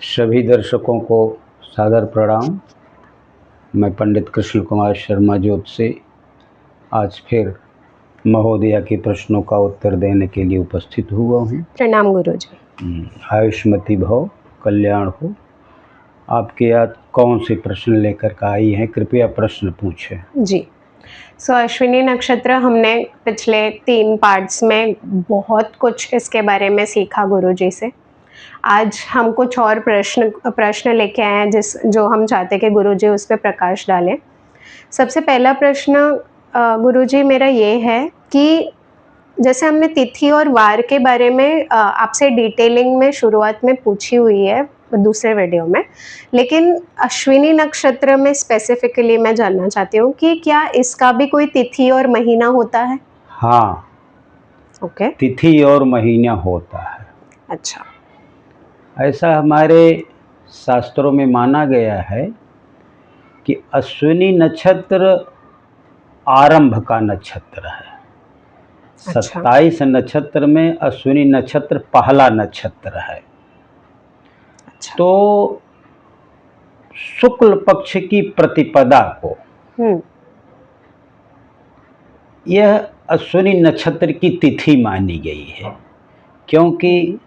सभी दर्शकों को सादर प्रणाम। मैं पंडित कृष्ण कुमार शर्मा ज्योतिषी आज फिर महोदया के प्रश्नों का उत्तर देने के लिए उपस्थित हुआ हूँ। प्रणाम गुरुजी। आयुष्मती भव, कल्याण हो। आपके याद कौन से प्रश्न लेकर के आई हैं? कृपया प्रश्न पूछें। जी, अश्विनी नक्षत्र हमने पिछले 3 पार्ट्स में बहुत कुछ इसके बारे में सीखा गुरुजी से। आज हम कुछ और प्रश्न लेके आए हैं जो हम चाहते कि गुरुजी उस पर प्रकाश डालें। सबसे पहला प्रश्न गुरुजी मेरा ये है कि जैसे हमने तिथि और वार के बारे में आपसे डिटेलिंग में शुरुआत में पूछी हुई है दूसरे वीडियो में, लेकिन अश्विनी नक्षत्र में स्पेसिफिकली मैं जानना चाहती हूँ कि क्या इसका भी कोई तिथि और महीना होता है? हाँ, ओके। तिथि और महीना होता है। अच्छा। ऐसा हमारे शास्त्रों में माना गया है कि अश्विनी नक्षत्र आरंभ का नक्षत्र है। अच्छा। 27 नक्षत्र में अश्विनी नक्षत्र पहला नक्षत्र है। अच्छा। तो शुक्ल पक्ष की प्रतिपदा को यह अश्विनी नक्षत्र की तिथि मानी गई है, क्योंकि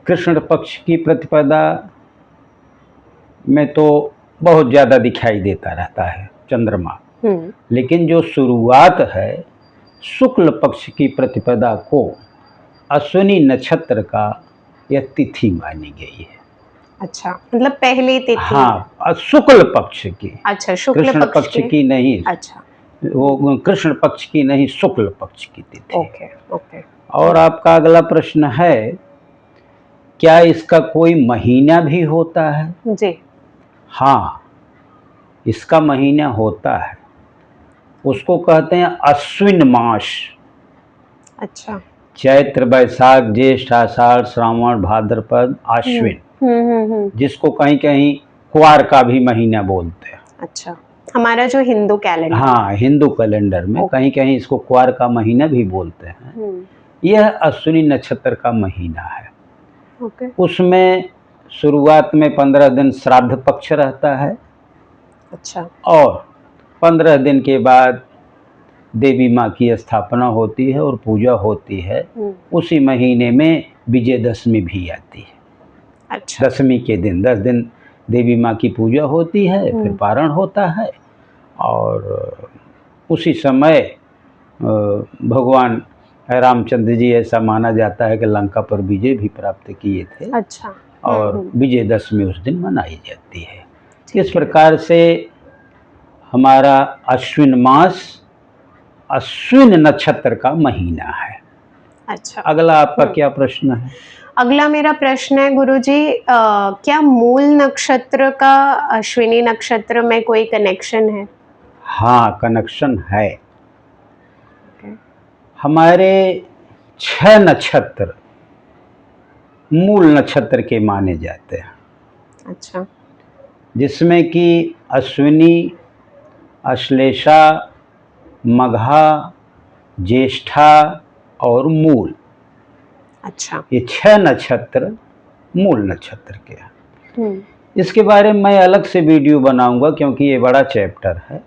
कृष्ण पक्ष की प्रतिपदा में तो बहुत ज़्यादा दिखाई देता रहता है चंद्रमा, लेकिन जो शुरुआत है शुक्ल पक्ष की प्रतिपदा को अश्विनी नक्षत्र का यह तिथि मानी गई है। अच्छा, मतलब पहली तिथि। हाँ, शुक्ल पक्ष की। अच्छा, शुक्ल कृष्ण पक्ष की नहीं। अच्छा, वो कृष्ण पक्ष की नहीं, शुक्ल पक्ष की तिथि। Okay okay. और आपका अगला प्रश्न है, क्या इसका कोई महीना भी होता है? जी। हाँ, इसका महीना होता है। उसको कहते हैं अश्विन मास। अच्छा। चैत्र, बैसाख, ज्येष्ठ, आषाढ़, श्रावण, भाद्रपद, आश्विन, जिसको कहीं कहीं क्वार का भी महीना बोलते हैं। अच्छा, हमारा जो हिंदू कैलेंडर। हाँ, हिंदू कैलेंडर में कहीं कहीं इसको क्वार का महीना भी बोलते हैं। यह अश्विनी नक्षत्र का महीना है। ओके। उसमें शुरुआत में 15 दिन श्राद्ध पक्ष रहता है। अच्छा। और 15 दिन के बाद देवी माँ की स्थापना होती है और पूजा होती है। उसी महीने में विजयदशमी भी आती है। अच्छा। दशमी के दिन 10 दिन देवी माँ की पूजा होती है, फिर पारण होता है और उसी समय भगवान रामचंद्र जी, ऐसा माना जाता है कि लंका पर विजय भी प्राप्त किए थे। अच्छा। और विजयदशमी उस दिन मनाई जाती है। इस प्रकार से हमारा अश्विन मास अश्विन नक्षत्र का महीना है। अच्छा। अगला आपका क्या प्रश्न है? अगला मेरा प्रश्न है गुरुजी, क्या मूल नक्षत्र का अश्विनी नक्षत्र में कोई कनेक्शन है? हाँ, कनेक्शन है। हमारे 6 नक्षत्र मूल नक्षत्र के माने जाते हैं। अच्छा। जिसमें कि अश्विनी, अश्लेषा, मघा, ज्येष्ठा और मूल। अच्छा। ये 6 नक्षत्र मूल नक्षत्र के हैं। इसके बारे में मैं अलग से वीडियो बनाऊंगा, क्योंकि ये बड़ा चैप्टर है।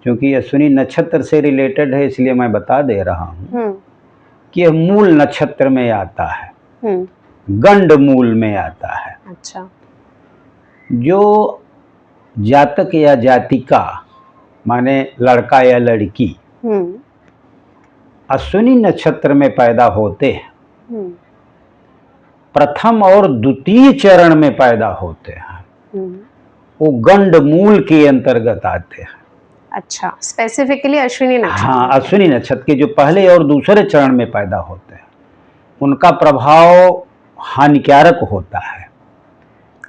क्योंकि अश्विनी नक्षत्र से रिलेटेड है, इसलिए मैं बता दे रहा हूँ कि यह मूल नक्षत्र में आता है, गंड मूल में आता है। अच्छा। जो जातक या जातिका, माने लड़का या लड़की, अश्विनी नक्षत्र में पैदा होते हैं, प्रथम और द्वितीय चरण में पैदा होते हैं, वो गंड मूल के अंतर्गत आते हैं। अच्छा, स्पेसिफिकली अश्विनी नक्षत्र। हाँ, अश्विनी नक्षत्र के जो पहले और दूसरे चरण में पैदा होते हैं, उनका प्रभाव हानिकारक होता है।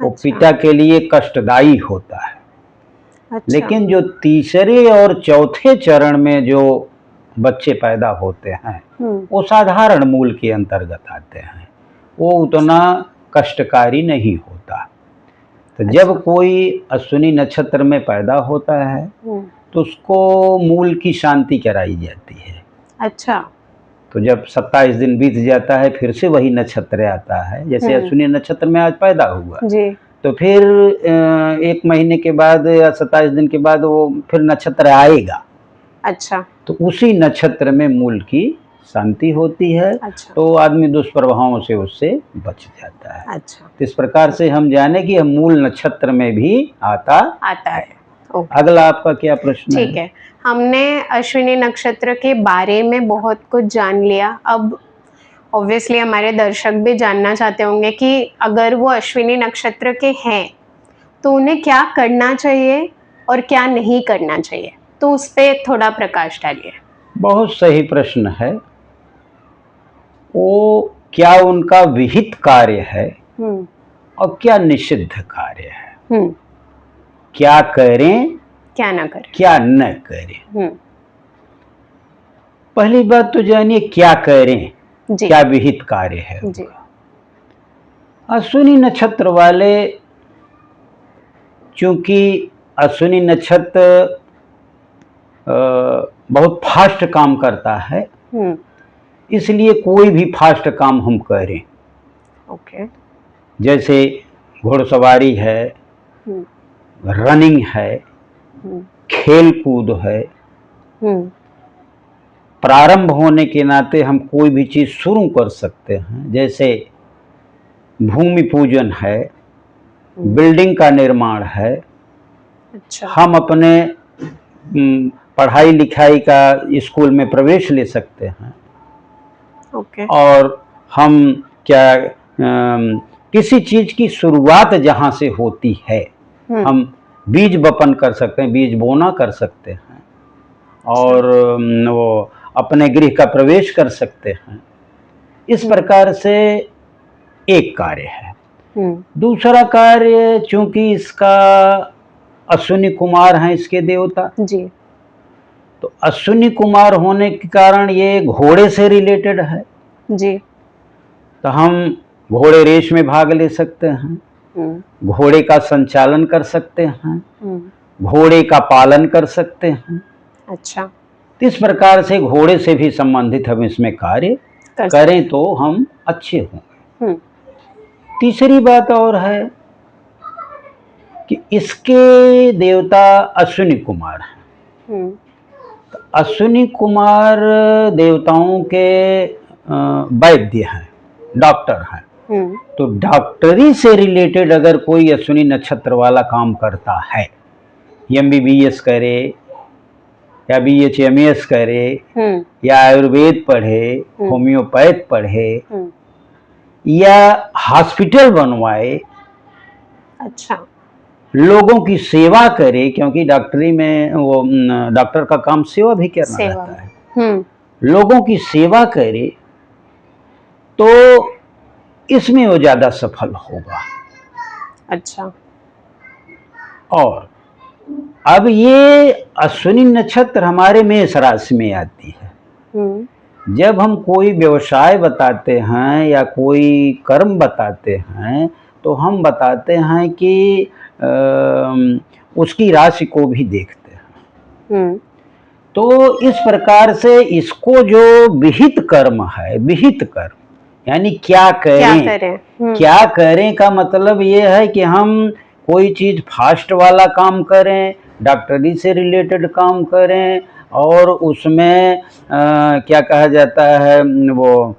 वो पिता के लिए कष्टदायी होता है। अच्छा। लेकिन जो तीसरे और चौथे चरण में जो बच्चे पैदा होते हैं, वो साधारण मूल के अंतर्गत आते हैं, वो उतना कष्टकारी नहीं होता। तो जब कोई अश्विनी नक्षत्र में पैदा होता है तो उसको मूल की शांति कराई जाती है। अच्छा। तो जब 27 दिन बीत जाता है फिर से वही नक्षत्र आता है, जैसे अश्विनी नक्षत्र में आज पैदा हुआ जी। तो फिर 1 महीने के बाद या 27 दिन के बाद वो फिर नक्षत्र आएगा। अच्छा। तो उसी नक्षत्र में मूल की शांति होती है। अच्छा। तो आदमी दुष्प्रभावों से उससे बच जाता है। अच्छा। तो इस प्रकार से हम जाने कि हम मूल नक्षत्र में भी आता है। अगला आपका क्या प्रश्न है? ठीक है, हमने अश्विनी नक्षत्र के बारे में बहुत कुछ जान लिया। अब ऑब्वियसली हमारे दर्शक भी जानना चाहते होंगे कि अगर वो अश्विनी नक्षत्र के हैं तो उन्हें क्या करना चाहिए और क्या नहीं करना चाहिए, तो उस पर थोड़ा प्रकाश डालिए। बहुत सही प्रश्न है। वो क्या उनका विहित कार्य है और क्या निषिद्ध कार्य है, क्या करें क्या ना करें, क्या न करें। पहली बात तो जानिए क्या करें, क्या विहित कार्य है उनका। अश्विनी नक्षत्र वाले, चूंकि अश्विनी नक्षत्र बहुत फास्ट काम करता है, इसलिए कोई भी फास्ट काम हम करें। ओके। जैसे घुड़सवारी है, रनिंग है, खेल कूद है, प्रारंभ होने के नाते हम कोई भी चीज शुरू कर सकते हैं। जैसे भूमि पूजन है, बिल्डिंग का निर्माण है। अच्छा। हम अपने पढ़ाई लिखाई का स्कूल में प्रवेश ले सकते हैं। ओके। और हम क्या किसी चीज की शुरुआत जहां से होती है, हम बीज बपन कर सकते हैं, बीज बोना कर सकते हैं और वो अपने गृह का प्रवेश कर सकते हैं। इस प्रकार से एक कार्य है। दूसरा कार्य, चूंकि इसका अश्विनी कुमार हैं इसके देवता जी, तो अश्विनी कुमार होने के कारण ये घोड़े से रिलेटेड है जी। तो हम घोड़े रेस में भाग ले सकते हैं, घोड़े का संचालन कर सकते हैं, घोड़े का पालन कर सकते हैं। अच्छा। इस प्रकार से घोड़े से भी संबंधित हम इसमें कार्य करें तो हम अच्छे होंगे। तीसरी बात और है कि इसके देवता अश्विनी कुमार हैं। तो अश्विनी कुमार देवताओं के वैद्य हैं, डॉक्टर हैं। तो डॉक्टरी से रिलेटेड अगर कोई अश्विनी नक्षत्र वाला काम करता है, MBBS करे या BHMS करे या आयुर्वेद पढ़े, होम्योपैथ पढ़े या हॉस्पिटल बनवाए, अच्छा, लोगों की सेवा करे, क्योंकि डॉक्टरी में वो डॉक्टर का काम सेवा भी करना रहता है, लोगों की सेवा करे तो इसमें वो ज्यादा सफल होगा। अच्छा। और अब ये अश्विनी नक्षत्र हमारे मेष राशि में आती है। जब हम कोई व्यवसाय बताते हैं या कोई कर्म बताते हैं तो हम बताते हैं कि उसकी राशि को भी देखते हैं। तो इस प्रकार से इसको जो विहित कर्म है, विहित कर्म यानी क्या करें, क्या करें का मतलब ये है कि हम कोई चीज फास्ट वाला काम करें, डॉक्टरी से रिलेटेड काम करें और उसमें क्या कहा जाता है, वो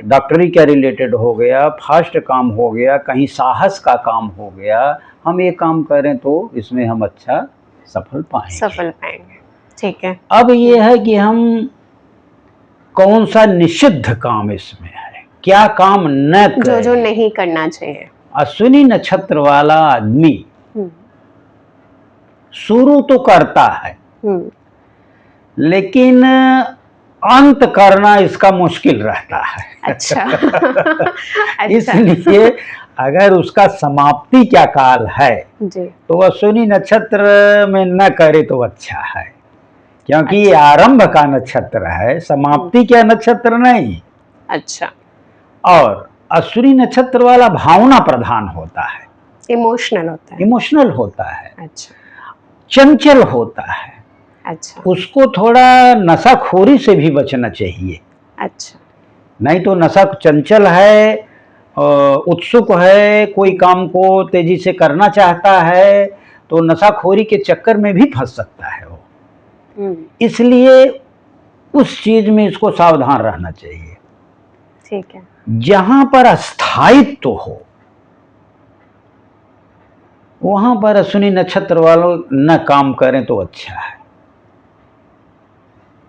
डॉक्टरी का रिलेटेड हो गया, फास्ट काम हो गया, कहीं साहस का काम हो गया, हम ये काम करें तो इसमें हम अच्छा सफल पाएंगे। ठीक है। अब ये है कि हम कौन सा निषिद्ध काम इसमें है, क्या काम न करें, जो नहीं करना चाहिए। अश्विनी नक्षत्र वाला आदमी शुरू तो करता है लेकिन अंत करना इसका मुश्किल रहता है। अच्छा। इसलिए अगर उसका समाप्ति क्या काल है जी, तो अश्विनी नक्षत्र में न करे तो अच्छा है, क्योंकि ये आरंभ का नक्षत्र है, समाप्ति का नक्षत्र नहीं। अच्छा। और अश्विनी नक्षत्र वाला भावना प्रधान होता है, इमोशनल होता है, इमोशनल होता है। अच्छा। चंचल होता है, अच्छा। उसको थोड़ा नशाखोरी से भी बचना चाहिए। अच्छा। नहीं तो नशा चंचल है, उत्सुक है, कोई काम को तेजी से करना चाहता है, तो नशाखोरी के चक्कर में भी फंस सकता है वो। इसलिए उस चीज में इसको सावधान रहना चाहिए। ठीक है। जहां पर स्थायित्व हो वहां पर अश्विनी नक्षत्र वालों न काम करें तो अच्छा है।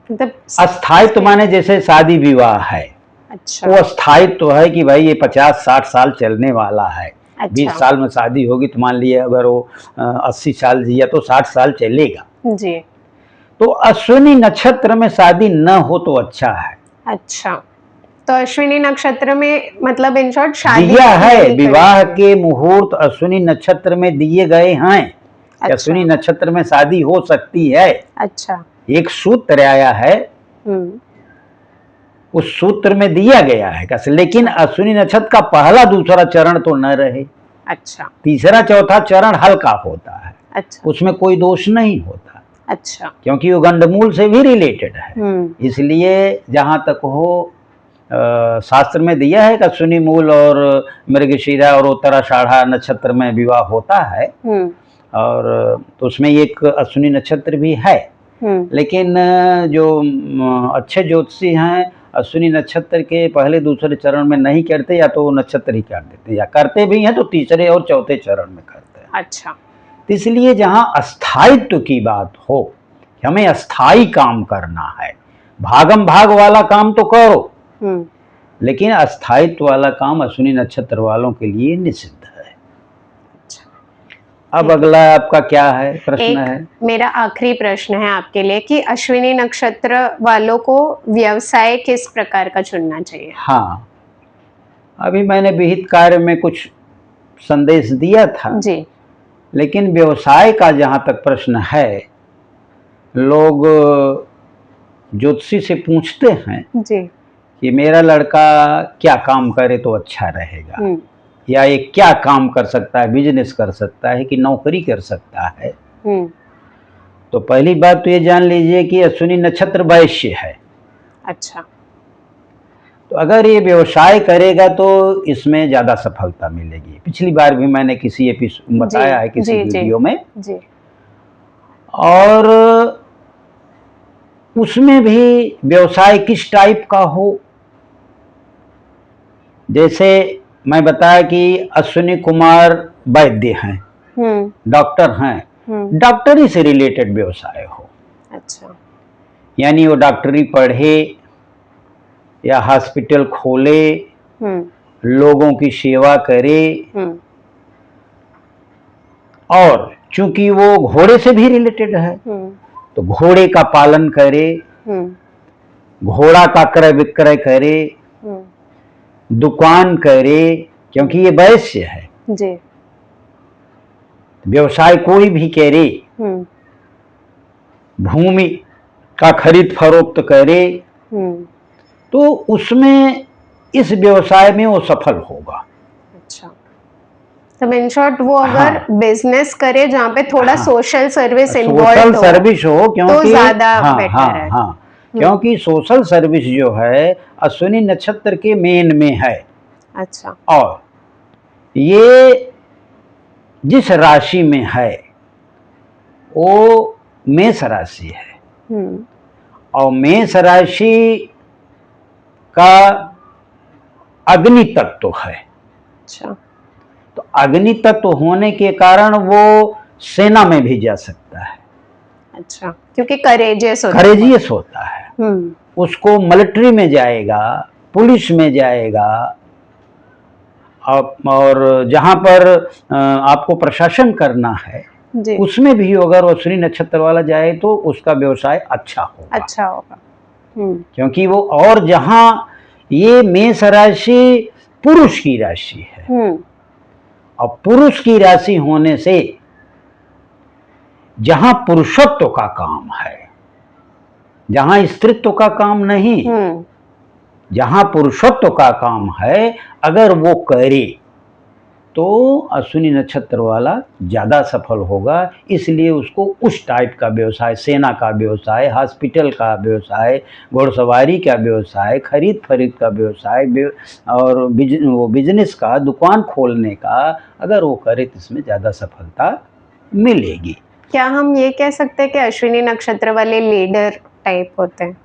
मतलब अस्थायित्व माने जैसे शादी विवाह है। अच्छा। वो अस्थायित्व है कि भाई ये 50-60 साल चलने वाला है। अच्छा। 20 साल में शादी होगी तो मान लिए अगर वो 80 साल जिया तो 60 साल चलेगा जी। तो अश्विनी नक्षत्र में शादी न हो तो अच्छा है। अच्छा, तो अश्विनी नक्षत्र में मतलब इन शॉर्ट शादी दिया है, विवाह के मुहूर्त अश्विनी नक्षत्र में दिए गए हैं। अच्छा। अश्विनी नक्षत्र में शादी हो सकती है। अच्छा। एक सूत्र आया है, उस सूत्र में दिया गया है, लेकिन अश्विनी नक्षत्र का पहला दूसरा चरण तो न रहे। अच्छा। तीसरा चौथा चरण हल्का होता है। अच्छा। उसमें कोई दोष नहीं होता। अच्छा। क्योंकि वो गंडमूल से भी रिलेटेड है। इसलिए जहां तक हो शास्त्र में दिया है कि अश्विनी मूल और मृगशिरा और उत्तराषाढ़ा नक्षत्र में विवाह होता है, और तो उसमें एक अश्विनी नक्षत्र भी है। लेकिन जो अच्छे ज्योतिषी हैं अश्विनी नक्षत्र के पहले दूसरे चरण में नहीं करते, या तो नक्षत्र ही कर देते, या करते भी हैं तो तीसरे और चौथे चरण में करते हैं। अच्छा। तो इसलिए जहां अस्थायित्व की बात हो, हमें अस्थाई काम करना है, भागम भाग वाला काम तो करो, लेकिन अस्थायित्व वाला काम अश्विनी नक्षत्र वालों के लिए निषिद्ध है। अच्छा। अब अगला आपका क्या है प्रश्न है? मेरा आखिरी प्रश्न है आपके लिए कि अश्विनी नक्षत्र वालों को व्यवसाय किस प्रकार का चुनना चाहिए? हाँ, अभी मैंने विहित कार्य में कुछ संदेश दिया था जी। लेकिन व्यवसाय का जहां तक प्रश्न है, लोग ज्योतिषी से पूछते हैं जी कि मेरा लड़का क्या काम करे तो अच्छा रहेगा, या ये क्या काम कर सकता है, बिजनेस कर सकता है कि नौकरी कर सकता है। तो पहली बात तो ये जान लीजिए कि अश्विनी नक्षत्र वैश्य है। अच्छा। तो अगर ये व्यवसाय करेगा तो इसमें ज्यादा सफलता मिलेगी। पिछली बार भी मैंने किसी एपिसोड बताया है, किसी वीडियो में जी। और उसमें भी व्यवसाय किस टाइप का हो, जैसे मैं बताया कि अश्विनी कुमार वैद्य हैं, डॉक्टर हैं, डॉक्टरी से रिलेटेड व्यवसाय हो। अच्छा। यानी वो डॉक्टरी पढ़े या हॉस्पिटल खोले, लोगों की सेवा करे, और चूंकि वो घोड़े से भी रिलेटेड है तो घोड़े का पालन करे, घोड़ा का क्रय विक्रय करे, दुकान करे, क्योंकि ये वैश्य है जी। व्यवसाय कोई भी करे, भूमि का खरीद फरोख्त करे, तो उसमें इस व्यवसाय में वो सफल होगा। अच्छा। तो इन शॉर्ट वो अगर बिजनेस करे जहाँ पे थोड़ा social service involve social service हो, क्योंकि तो ज्यादा बेटर है। क्योंकि सोशल सर्विस जो है अश्विनी नक्षत्र के मेन में है। अच्छा। और ये जिस राशि में है वो मेष राशि है, और मेष राशि का अग्नि तत्व है। अच्छा। तो अग्नि तत्व होने के कारण वो सेना में भी जा सकता है। अच्छा, क्योंकि करेजियस होता है। उसको मिलिट्री में जाएगा, पुलिस में जाएगा, और जहां पर आपको प्रशासन करना है उसमें भी अगर अश्विनी नक्षत्र वाला जाए तो उसका व्यवसाय अच्छा होगा। क्योंकि वो, और जहां ये मेष राशि पुरुष की राशि है, और पुरुष की राशि होने से जहां पुरुषत्व का काम है, जहां स्त्रीत्व का काम नहीं, जहां पुरुषत्व का काम है, अगर वो करे तो अश्विनी नक्षत्र वाला ज़्यादा सफल होगा। इसलिए उसको उस टाइप का व्यवसाय, सेना का व्यवसाय, हॉस्पिटल का व्यवसाय, घुड़सवारी का व्यवसाय, खरीद फरीद का व्यवसाय और वो बिजनेस का, दुकान खोलने का अगर वो करे तो इसमें ज़्यादा सफलता मिलेगी। क्या हम ये कह सकते हैं कि अश्विनी नक्षत्र वाले लीडर टाइप होते हैं?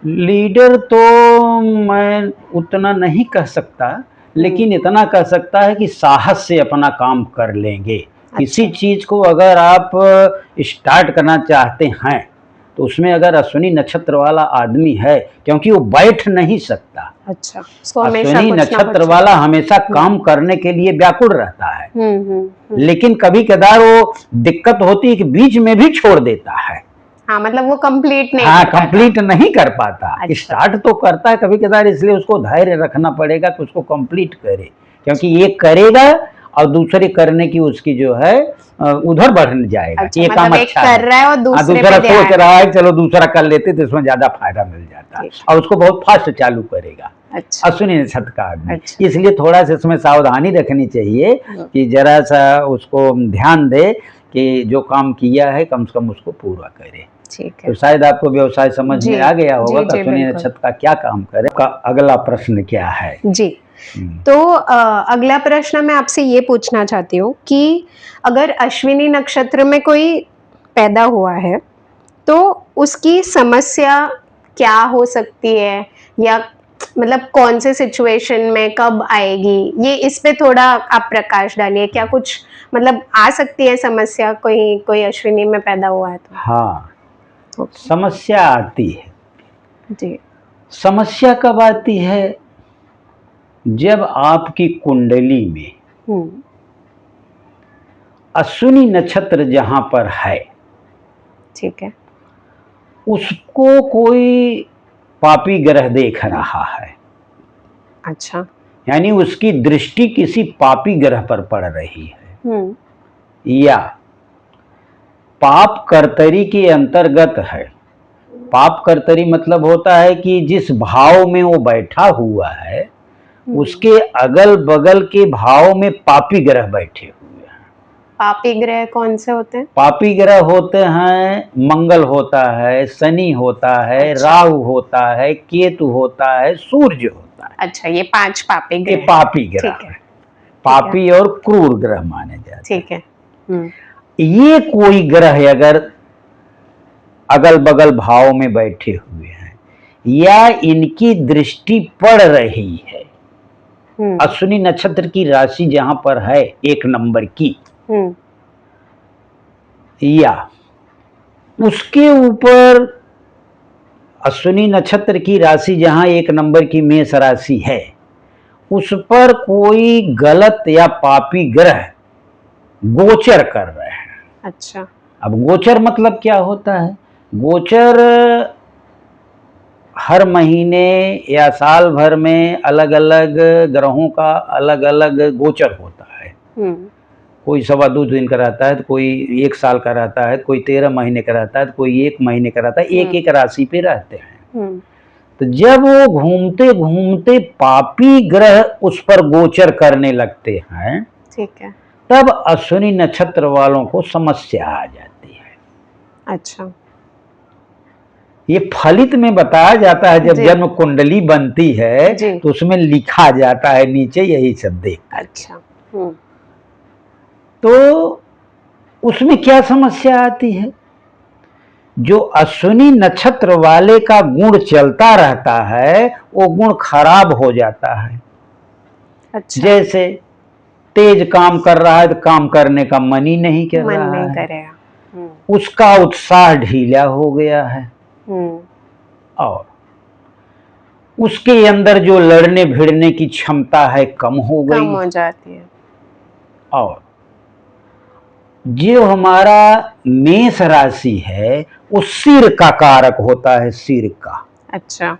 लीडर तो मैं उतना नहीं कह सकता, लेकिन इतना कह सकता है कि साहस से अपना काम कर लेंगे। किसी चीज़ को अगर आप स्टार्ट करना चाहते हैं तो उसमें अगर अश्विनी नक्षत्र वाला आदमी है, क्योंकि वो बैठ नहीं सकता। अच्छा, अश्विनी नक्षत्र वाला हमेशा काम करने के लिए व्याकुल रहता है। लेकिन कभी कदार वो दिक्कत होती है कि बीच में भी छोड़ देता है। हाँ, मतलब वो कंप्लीट नहीं कंप्लीट नहीं कर पाता। अच्छा। स्टार्ट तो करता है कभी कदार, इसलिए उसको धैर्य रखना पड़ेगा कि उसको कंप्लीट करे, क्योंकि ये करेगा और दूसरे करने की उसकी जो है उधर बढ़ जाएगा। अच्छा, ये मतलब काम अच्छा कर रहा है और दूसरा सोच रहा है चलो दूसरा कर लेते तो इसमें ज्यादा फायदा मिल जाता है, और उसको बहुत फास्ट चालू करेगा। अच्छा। अश्विनी नक्षत्र का आदमी। अच्छा। इसलिए थोड़ा सा इसमें सावधानी रखनी चाहिए कि जरा सा उसको ध्यान दे कि जो काम किया है कम से कम उसको पूरा करे। ठीक है। तो शायद आपको व्यवसाय समझ में आ गया होगा कि अश्विनी नक्षत्र का क्या काम करे। का अगला प्रश्न क्या है? जी, तो अगला प्रश्न मैं आपसे ये पूछना चाहती हूँ कि अगर अश्विनी नक्षत्र में कोई पैदा हुआ है तो उसकी समस्या क्या हो सकती है, या मतलब कौन से सिचुएशन में कब आएगी, ये इस पे थोड़ा आप प्रकाश डालिए। क्या कुछ मतलब आ सकती है समस्या कोई अश्विनी में पैदा हुआ है तो? हाँ, समस्या आती है जी। समस्या कब आती है? जब आपकी कुंडली में अश्विनी नक्षत्र जहां पर है, ठीक है, उसको कोई पापी ग्रह देख रहा है। अच्छा, यानी उसकी दृष्टि किसी पापी ग्रह पर पड़ रही है, या पाप कर्तरी के अंतर्गत है। पाप कर्तरी मतलब होता है कि जिस भाव में वो बैठा हुआ है उसके अगल बगल के भाव में पापी ग्रह बैठे हुए हैं। पापी ग्रह कौन से होते हैं? पापी ग्रह होते हैं, मंगल होता है, शनि होता है, अच्छा, राहु होता है, केतु होता है, सूर्य होता है। अच्छा, ये 5 पापी ग्रह। ये पापी ग्रह है। पापी और क्रूर ग्रह माने जाते हैं। ठीक है। ये कोई ग्रह अगर अगल बगल भाव में बैठे हुए हैं या इनकी दृष्टि पड़ रही है, अश्विनी नक्षत्र की राशि जहां पर है 1 नंबर की, या उसके ऊपर अश्विनी नक्षत्र की राशि जहां 1 नंबर की मेष राशि है, उस पर कोई गलत या पापी ग्रह गोचर कर रहे हैं। अच्छा, अब गोचर मतलब क्या होता है? गोचर हर महीने या साल भर में अलग अलग ग्रहों का अलग अलग गोचर होता है। कोई 2.25 दिन का रहता है, तो कोई 1 साल का रहता है, कोई 13 महीने का रहता है, तो कोई 1 महीने का रहता है। एक राशि पे रहते हैं। तो जब वो घूमते घूमते पापी ग्रह उस पर गोचर करने लगते हैं, ठीक है, तब अश्विनी नक्षत्र वालों को समस्या आ जाती है। अच्छा, ये फलित में बताया जाता है। जब जन्म कुंडली बनती है तो उसमें लिखा जाता है नीचे यही सब देख। अच्छा, तो उसमें क्या समस्या आती है? जो अश्विनी नक्षत्र वाले का गुण चलता रहता है वो गुण खराब हो जाता है। अच्छा, जैसे तेज काम कर रहा है तो काम करने का मन ही नहीं कर रहा है, उसका उत्साह ढीला हो गया है, और उसके अंदर जो लड़ने भिड़ने की क्षमता है कम हो गई, कम हो जाती है। और जो हमारा मेष राशि है वो सिर का कारक होता है, सिर का। अच्छा,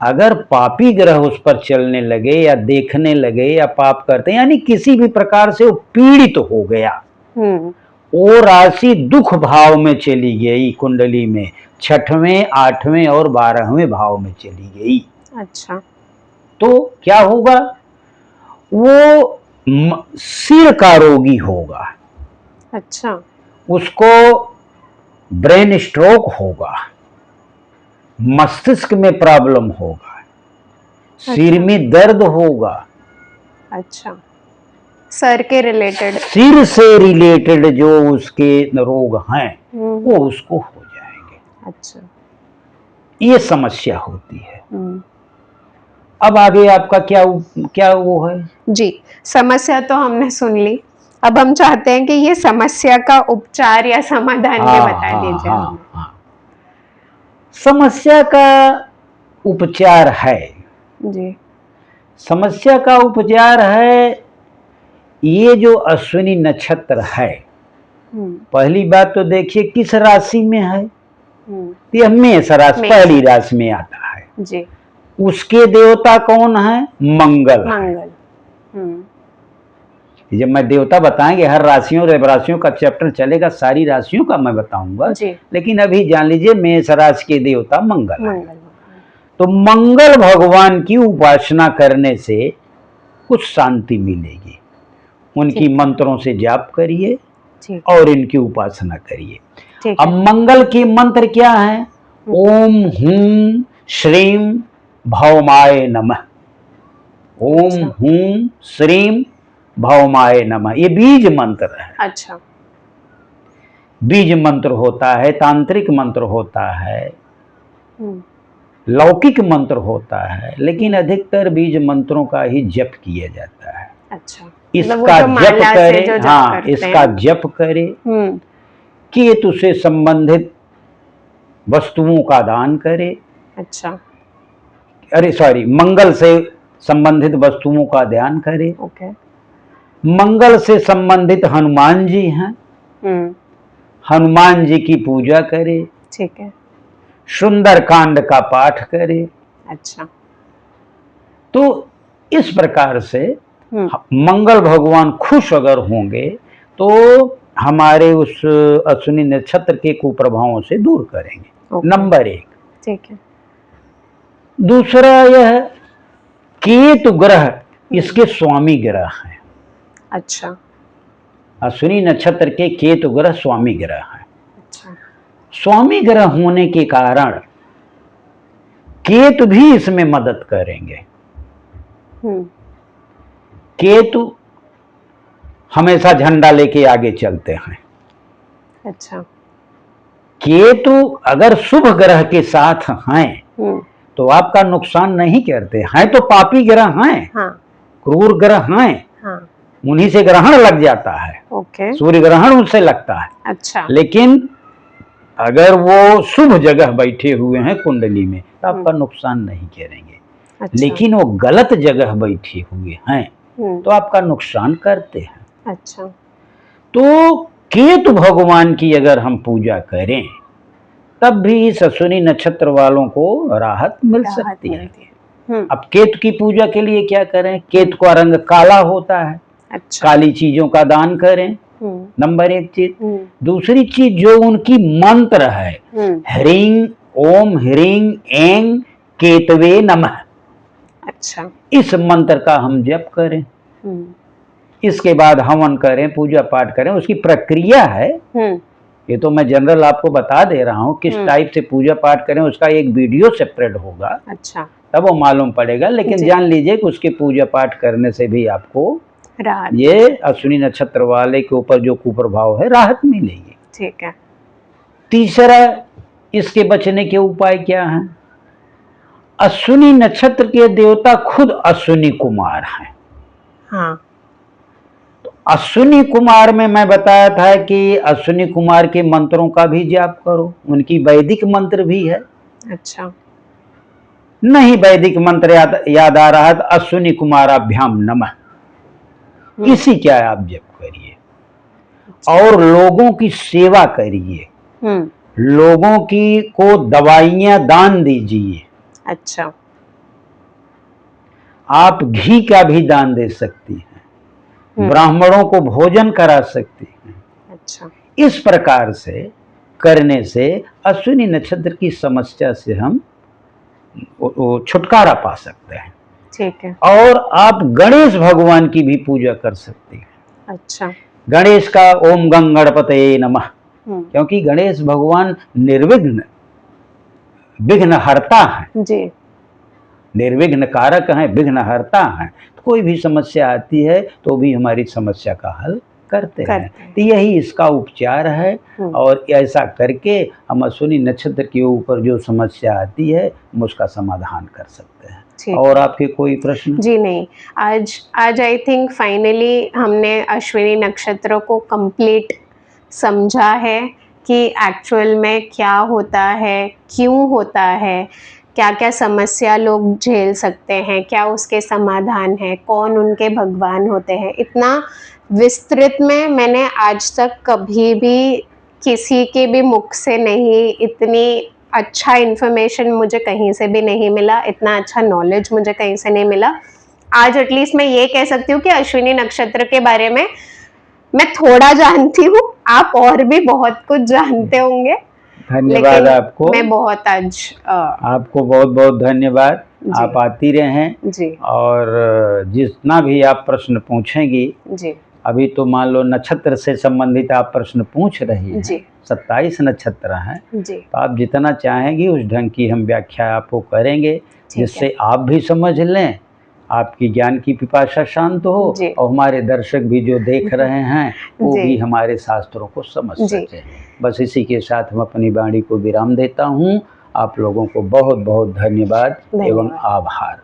अगर पापी ग्रह उस पर चलने लगे या देखने लगे या पाप करते यानी किसी भी प्रकार से वो पीड़ित हो गया, वो राशि दुख भाव में चली गई, कुंडली में 6वें 8वें और 12वें भाव में चली गई। अच्छा, तो क्या होगा? वो सिर का रोगी होगा, अच्छा, उसको ब्रेन स्ट्रोक होगा, मस्तिष्क में प्रॉब्लम होगा, सिर में दर्द होगा। अच्छा, सर के रिलेटेड, सिर से रिलेटेड जो उसके रोग हैं वो उसको हो जाएंगे। अच्छा, ये समस्या होती है। अब आगे आपका क्या वो है जी? समस्या तो हमने सुन ली, अब हम चाहते हैं कि ये समस्या का उपचार या समाधान भी बता दीजिए। हाँ। समस्या का उपचार है जी, समस्या का उपचार है, ये जो अश्विनी नक्षत्र है, पहली बात तो देखिए किस राशि में है। ये मेष राशि पहली राशि में आता है जी। उसके देवता कौन है? मंगल। जब मैं देवता बताएंगे, हर राशियों का चैप्टर चलेगा, सारी राशियों का मैं बताऊंगा, लेकिन अभी जान लीजिए मेष राशि के देवता मंगल है। तो मंगल भगवान की उपासना करने से कुछ शांति मिलेगी। उनकी मंत्रों से जाप करिए और इनकी उपासना करिए। अब मंगल के मंत्र क्या है? ओम हूं श्रीम भौमाय नमः। ओम हूं श्रीम भौमाय नमः, ये बीज मंत्र है। अच्छा, बीज मंत्र होता है, तांत्रिक मंत्र होता है, लौकिक मंत्र होता है, लेकिन अधिकतर बीज मंत्रों का ही जप किया जाता है। अच्छा, इसका जप करे, हाँ, इसका जप करे, केतु से संबंधित वस्तुओं का दान करे। अच्छा, अरे सॉरी, मंगल से संबंधित वस्तुओं का ध्यान करे। ओके। मंगल से संबंधित हनुमान जी हैं, हनुमान जी की पूजा करे। ठीक है। सुंदर कांड का पाठ करे। अच्छा, तो इस प्रकार से मंगल भगवान खुश अगर होंगे तो हमारे उस अश्विनी नक्षत्र के कुप्रभावों से दूर करेंगे। नंबर 1। ठीक है। दूसरा यह केतु ग्रह इसके स्वामी ग्रह हैं। अच्छा, अश्विनी नक्षत्र के केतु ग्रह स्वामी ग्रह हैं। अच्छा, स्वामी ग्रह होने के कारण केतु भी इसमें मदद करेंगे। केतु हमेशा झंडा लेके आगे चलते हैं। अच्छा, केतु अगर शुभ ग्रह के साथ हैं तो आपका नुकसान नहीं करते हैं। तो पापी ग्रह हैं, हाँ, क्रूर ग्रह हैं, हाँ, उन्हीं से ग्रहण लग जाता है। ओके। सूर्य ग्रहण उनसे लगता है। अच्छा, लेकिन अगर वो शुभ जगह बैठे हुए हैं कुंडली में तो आपका नुकसान नहीं करेंगे। अच्छा। लेकिन वो गलत जगह बैठे हुए हैं तो आपका नुकसान करते हैं। अच्छा, तो केतु भगवान की अगर हम पूजा करें तब भी इस अश्विनी नक्षत्र वालों को राहत मिल सकती है। अब केतु की पूजा के लिए क्या करें? केतु का रंग काला होता है। अच्छा। काली चीजों का दान करें, नंबर 1 चीज। दूसरी चीज जो उनकी मंत्र है, ह्रीं ओम ह्रीं ऐं केतवे नमः। अच्छा, इस मंत्र का हम जप करें। इसके बाद हवन करें, पूजा पाठ करें। उसकी प्रक्रिया है, ये तो मैं जनरल आपको बता दे रहा हूँ किस टाइप से पूजा पाठ करें। उसका एक वीडियो सेपरेट होगा। अच्छा, तब वो मालूम पड़ेगा। लेकिन जान लीजिए कि उसके पूजा पाठ करने से भी आपको ये अश्विनी नक्षत्र वाले के ऊपर जो कुप्रभाव है राहत मिलेगी। ठीक है। तीसरा, इसके बचने के उपाय क्या हैं? अश्विनी नक्षत्र के देवता खुद अश्विनी कुमार हैं। हाँ, तो अश्विनी कुमार में मैं बताया था कि अश्विनी कुमार के मंत्रों का भी जाप करो। उनकी वैदिक मंत्र भी है। अच्छा, नहीं वैदिक मंत्र याद आ रहा है तो अश्विनी कुमाराभ्याम नमः, इसी क्या आप जप करिए। और लोगों की सेवा करिए, लोगों की को दवाइयां दान दीजिए। अच्छा, आप घी का भी दान दे सकती हैं, ब्राह्मणों को भोजन करा सकती हैं। अच्छा, इस प्रकार से करने से अश्विनी नक्षत्र की समस्या से हम छुटकारा पा सकते हैं। ठीक है। और आप गणेश भगवान की भी पूजा कर सकते हैं। अच्छा। गणेश का ओम गं गणपतये नमः, क्योंकि गणेश भगवान निर्विघ्न विघ्न हरता है जी। निर्विघ्न कारक हैं, विघ्न हरता हैं। तो कोई भी समस्या आती है तो भी हमारी समस्या का हल करते हैं। तो यही इसका उपचार है। और ऐसा करके हम अश्विनी नक्षत्र के ऊपर जो समस्या आती है हम उसका समाधान कर सकते हैं। और आपके कोई प्रश्न? जी नहीं, आज आई थिंक फाइनली हमने अश्विनी नक्षत्र को कंप्लीट समझा है कि एक्चुअल में क्या होता है, क्यों होता है, क्या क्या समस्या लोग झेल सकते हैं, क्या उसके समाधान है, कौन उनके भगवान होते हैं। इतना विस्तृत में मैंने आज तक कभी भी किसी के भी मुख से नहीं, इतनी अच्छा इन्फॉर्मेशन मुझे कहीं से भी नहीं मिला, इतना अच्छा नॉलेज मुझे कहीं से नहीं मिला। आज एटलीस्ट मैं ये कह सकती हूँ कि अश्विनी नक्षत्र के बारे में मैं थोड़ा जानती हूँ, आप और भी बहुत कुछ जानते होंगे। धन्यवाद आपको। मैं बहुत आज आपको बहुत बहुत धन्यवाद। आप आती रहें जी। और जितना भी आप प्रश्न पूछेंगी जी, अभी तो मान लो नक्षत्र से संबंधित आप प्रश्न पूछ रही हैं जी। 27 नक्षत्र हैं जी। तो आप जितना चाहेंगी उस ढंग की हम व्याख्या आपको करेंगे, जिससे आप भी समझ लें, आपकी ज्ञान की पिपासा शांत हो और हमारे दर्शक भी जो देख रहे हैं वो भी हमारे शास्त्रों को समझ सकें। बस इसी के साथ हम अपनी वाणी को विराम देता हूँ। आप लोगों को बहुत बहुत धन्यवाद एवं आभार।